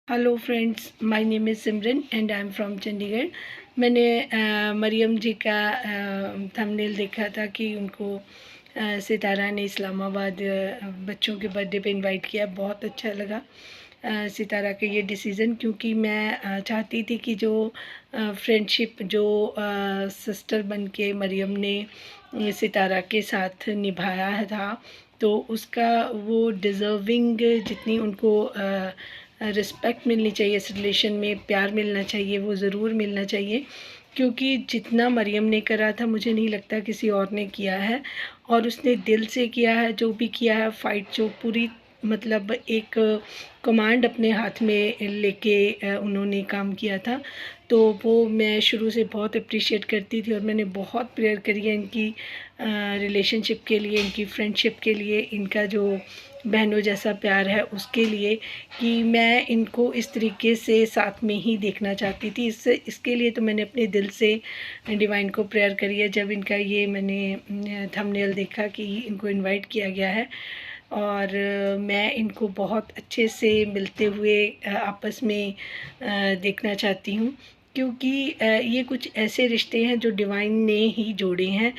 Hello friends, my name is Simran and I am from Chandigarh. मैंने मरियम जी का thumbnail देखा था कि उनको सितारा ने इस्लामाबाद बच्चों के बर्थडे पे इनवाइट किया। बहुत अच्छा लगा सितारा का ये डिसीज़न, क्योंकि मैं चाहती थी कि जो फ्रेंडशिप जो सिस्टर बन के मरियम ने सितारा के साथ निभाया था, तो उसका वो डिज़र्विंग जितनी उनको रिस्पेक्ट मिलनी चाहिए, इस रिलेशन में प्यार मिलना चाहिए, वो ज़रूर मिलना चाहिए। क्योंकि जितना मरियम ने करा था, मुझे नहीं लगता किसी और ने किया है। और उसने दिल से किया है, जो भी किया है, फ़ाइट जो पूरी मतलब एक कमांड अपने हाथ में लेके उन्होंने काम किया था। तो वो मैं शुरू से बहुत अप्रिशिएट करती थी और मैंने बहुत प्रेयर करी है इनकी रिलेशनशिप के लिए, इनकी फ्रेंडशिप के लिए, इनका जो बहनों जैसा प्यार है उसके लिए, कि मैं इनको इस तरीके से साथ में ही देखना चाहती थी। इसके लिए तो मैंने अपने दिल से डिवाइन को प्रेयर करी है जब इनका ये मैंने थंबनेल देखा कि इनको इनवाइट किया गया है। और मैं इनको बहुत अच्छे से मिलते हुए आपस में देखना चाहती हूँ, क्योंकि ये कुछ ऐसे रिश्ते हैं जो डिवाइन ने ही जोड़े हैं,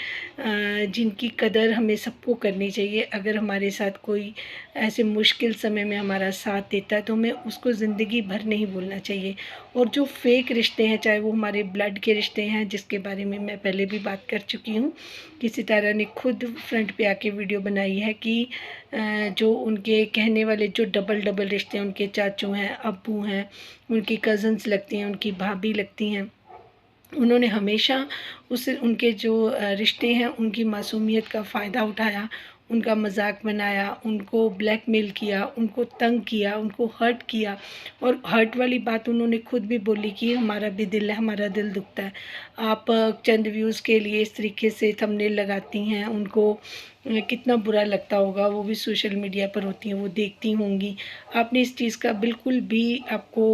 जिनकी कदर हमें सबको करनी चाहिए। अगर हमारे साथ कोई ऐसे मुश्किल समय में हमारा साथ देता है तो हमें उसको ज़िंदगी भर नहीं भूलना चाहिए। और जो फेक रिश्ते हैं, चाहे वो हमारे ब्लड के रिश्ते हैं, जिसके बारे में मैं पहले भी बात कर चुकी हूँ, कि सितारा ने खुद फ्रंट पे आके वीडियो बनाई है कि जो उनके कहने वाले जो डबल डबल रिश्ते हैं, उनके चाचू हैं, अब्बू हैं, उनकी कज़न्स लगती हैं, उनकी भाभी लगती हैं, उन्होंने हमेशा उस उनके जो रिश्ते हैं उनकी मासूमियत का फ़ायदा उठाया, उनका मजाक बनाया, उनको ब्लैकमेल किया, उनको तंग किया, उनको हर्ट किया। और हर्ट वाली बात उन्होंने खुद भी बोली कि हमारा भी दिल है, हमारा दिल दुखता है। आप चंद व्यूज़ के लिए इस तरीके से थंबनेल लगाती हैं, उनको कितना बुरा लगता होगा। वो भी सोशल मीडिया पर होती हैं, वो देखती होंगी। आपने इस चीज़ का बिल्कुल भी आपको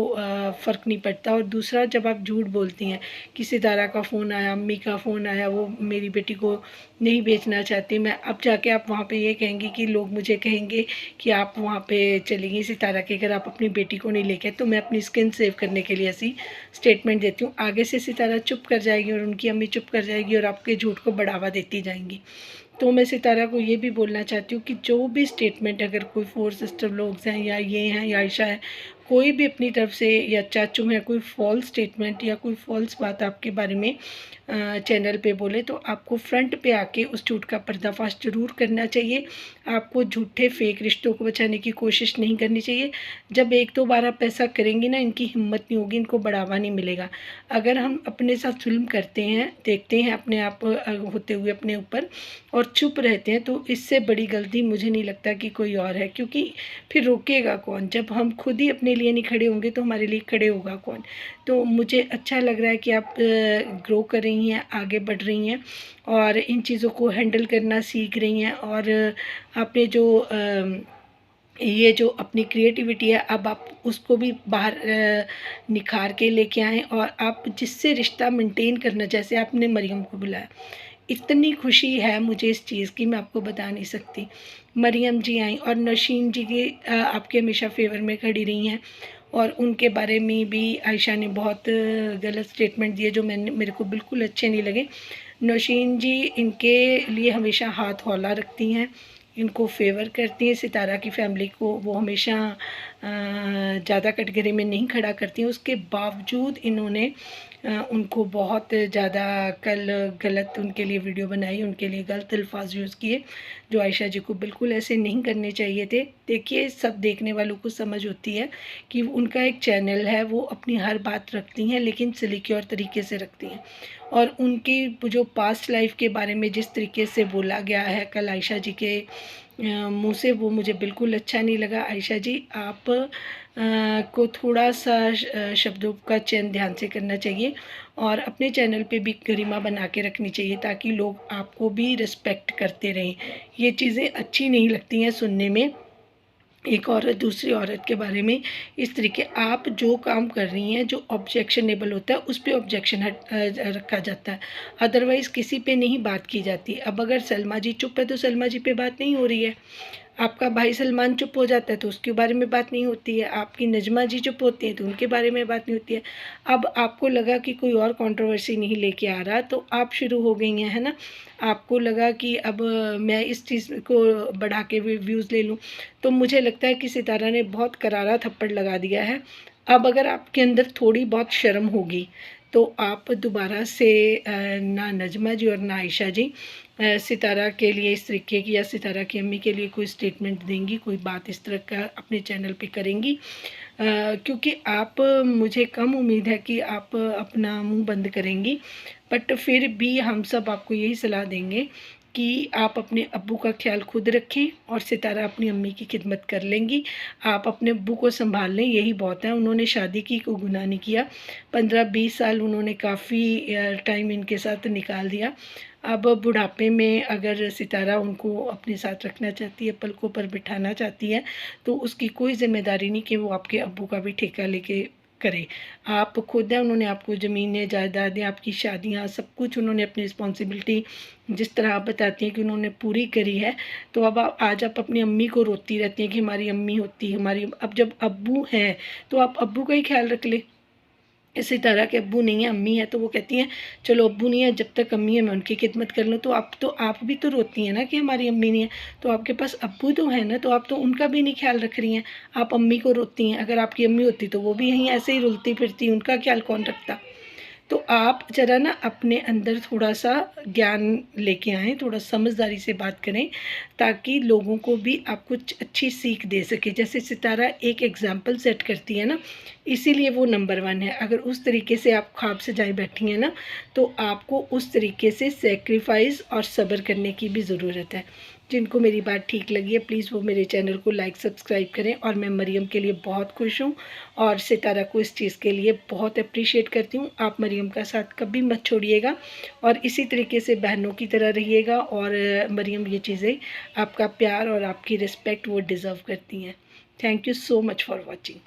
फ़र्क नहीं पड़ता। और दूसरा, जब आप झूठ बोलती हैं कि सितारा का फ़ोन आया, अम्मी का फ़ोन आया, वो मेरी बेटी को नहीं बेचना चाहती, मैं अब जाके आप वहाँ पे ये कहेंगी कि लोग मुझे कहेंगे कि आप वहाँ पे चली गई सितारा के घर, आप अपनी बेटी को नहीं लेके। तो मैं अपनी स्किन सेव करने के लिए ऐसी स्टेटमेंट देती हूँ। आगे से सितारा चुप कर जाएगी और उनकी अम्मी चुप कर जाएगी और आपके झूठ को बढ़ावा देती जाएंगी। तो मैं सितारा को ये भी बोलना चाहती हूँ कि जो भी स्टेटमेंट, अगर कोई 4 सिस्टर लोग हैं या ये हैं या आयशा है, कोई भी अपनी तरफ से, या चाचू हैं, कोई फॉल्स स्टेटमेंट या कोई फॉल्स बात आपके बारे में चैनल पे बोले, तो आपको फ्रंट पे आके उस झूठ का पर्दाफाश ज़रूर करना चाहिए। आपको झूठे फेक रिश्तों को बचाने की कोशिश नहीं करनी चाहिए। जब एक दो बार आप ऐसा करेंगे ना, इनकी हिम्मत नहीं होगी, इनको बढ़ावा नहीं मिलेगा। अगर हम अपने साथ जुल्म करते हैं, देखते हैं अपने आप होते हुए अपने ऊपर, और चुप रहते हैं, तो इससे बड़ी गलती मुझे नहीं लगता कि कोई और है। क्योंकि फिर रोकेगा कौन? जब हम खुद ही अपने लिए नहीं खड़े होंगे तो हमारे लिए खड़े होगा कौन? तो मुझे अच्छा लग रहा है कि आप ग्रो कर रही हैं, आगे बढ़ रही हैं और इन चीज़ों को हैंडल करना सीख रही हैं। और आपने जो ये जो अपनी क्रिएटिविटी है, अब आप उसको भी बाहर निखार के लेके आएँ। और आप जिससे रिश्ता मेंटेन करना, जैसे आपने मरियम को बुलाया, इतनी खुशी है मुझे इस चीज़ की, मैं आपको बता नहीं सकती। मरियम जी आई और नौशीन जी की आपके हमेशा फेवर में खड़ी रही हैं। और उनके बारे में भी आयशा ने बहुत गलत स्टेटमेंट दिए जो मेरे को बिल्कुल अच्छे नहीं लगे। नौशीन जी इनके लिए हमेशा हाथ हौला रखती हैं, इनको फेवर करती हैं। सितारा की फैमिली को वो हमेशा ज़्यादा कटघरे में नहीं खड़ा करती हैं। उसके बावजूद इन्होंने उनको बहुत ज़्यादा कल गलत उनके लिए वीडियो बनाई, उनके लिए गलत अल्फाज यूज़ किए, जो आयशा जी को बिल्कुल ऐसे नहीं करने चाहिए थे। देखिए, सब देखने वालों को समझ होती है कि उनका एक चैनल है, वो अपनी हर बात रखती हैं, लेकिन सिक्योर तरीके से रखती हैं। और उनकी जो पास्ट लाइफ के बारे में जिस तरीके से बोला गया है कल आयशा जी के मुँह से, वो मुझे बिल्कुल अच्छा नहीं लगा। आयशा जी, आप को थोड़ा सा शब्दों का चयन ध्यान से करना चाहिए और अपने चैनल पे भी गरिमा बना के रखनी चाहिए, ताकि लोग आपको भी रिस्पेक्ट करते रहें। ये चीज़ें अच्छी नहीं लगती हैं सुनने में, एक औरत दूसरी औरत के बारे में इस तरीके। आप जो काम कर रही हैं, जो ऑब्जेक्शनेबल होता है, उस पे ऑब्जेक्शन रखा जाता है, अदरवाइज़ किसी पे नहीं बात की जाती। अब अगर सलमा जी चुप है तो सलमा जी पे बात नहीं हो रही है। आपका भाई सलमान चुप हो जाता है तो उसके बारे में बात नहीं होती है, आपकी नजमा जी चुप होती हैं तो उनके बारे में बात नहीं होती है। अब आपको लगा कि कोई और कंट्रोवर्सी नहीं लेके आ रहा तो आप शुरू हो गई हैं, है ना। आपको लगा कि अब मैं इस चीज़ को बढ़ा के व्यूज़ ले लूँ, तो मुझे लगता है कि सितारा ने बहुत करारा थप्पड़ लगा दिया है। अब अगर आपके अंदर थोड़ी बहुत शर्म होगी तो आप दोबारा से ना नजमा जी और ना आयशा जी सितारा के लिए इस तरीके की या सितारा की अम्मी के लिए कोई स्टेटमेंट देंगी, कोई बात इस तरह का अपने चैनल पे करेंगी, क्योंकि आप मुझे कम उम्मीद है कि आप अपना मुंह बंद करेंगी। बट फिर भी हम सब आपको यही सलाह देंगे कि आप अपने अब्बू का ख्याल खुद रखें और सितारा अपनी अम्मी की खिदमत कर लेंगी। आप अपने अब्बू को संभाल लें, यही बहुत है। उन्होंने शादी की, कोई गुनाह नहीं किया। 15-20 साल उन्होंने काफ़ी टाइम इनके साथ निकाल दिया। अब बुढ़ापे में अगर सितारा उनको अपने साथ रखना चाहती है, पलकों पर बिठाना चाहती है, तो उसकी कोई ज़िम्मेदारी नहीं कि वो आपके अब्बू का भी ठेका लेके करे। आप खुद हैं, उन्होंने आपको ज़मीनें, जायदादें, आपकी शादियाँ, सब कुछ उन्होंने अपनी रिस्पॉन्सिबिलिटी जिस तरह आप बताती हैं कि उन्होंने पूरी करी है। तो अब आज आप अपनी अम्मी को रोती रहती हैं कि हमारी अम्मी होती, हमारी, अब जब अब्बू हैं तो आप अब्बू का ही ख्याल रख लें। इसी तरह के अब्बू नहीं है, अम्मी है, तो वो कहती हैं चलो अब्बू नहीं है, जब तक अम्मी है मैं उनकी खिदमत कर लूँ। तो आप भी तो रोती हैं ना कि हमारी अम्मी नहीं है, तो आपके पास अब्बू तो है ना, तो आप तो उनका भी नहीं ख्याल रख रही हैं। आप अम्मी को रोती हैं, अगर आपकी अम्मी होती तो वो भी यहीं ऐसे ही रुलती फिरती, उनका ख्याल कौन रखता। तो आप ज़रा ना अपने अंदर थोड़ा-सा ज्ञान लेके आएँ, थोड़ा समझदारी से बात करें, ताकि लोगों को भी आप कुछ अच्छी सीख दे सकें। जैसे सितारा एक एग्ज़ाम्पल सेट करती है ना, इसीलिए वो नंबर 1 है। अगर उस तरीके से आप ख्वाब सजाए बैठी हैं ना, तो आपको उस तरीके से सैक्रिफ़ाइस और सब्र करने की भी ज़रूरत है। जिनको मेरी बात ठीक लगी है, प्लीज़ वो मेरे चैनल को लाइक सब्सक्राइब करें। और मैं मरियम के लिए बहुत खुश हूँ और सितारा को इस चीज़ के लिए बहुत अप्रिशिएट करती हूँ। आप मरियम का साथ कभी मत छोड़िएगा और इसी तरीके से बहनों की तरह रहिएगा। और मरियम, ये चीज़ें, आपका प्यार और आपकी रिस्पेक्ट वो डिज़र्व करती हैं। Thank you so much for watching.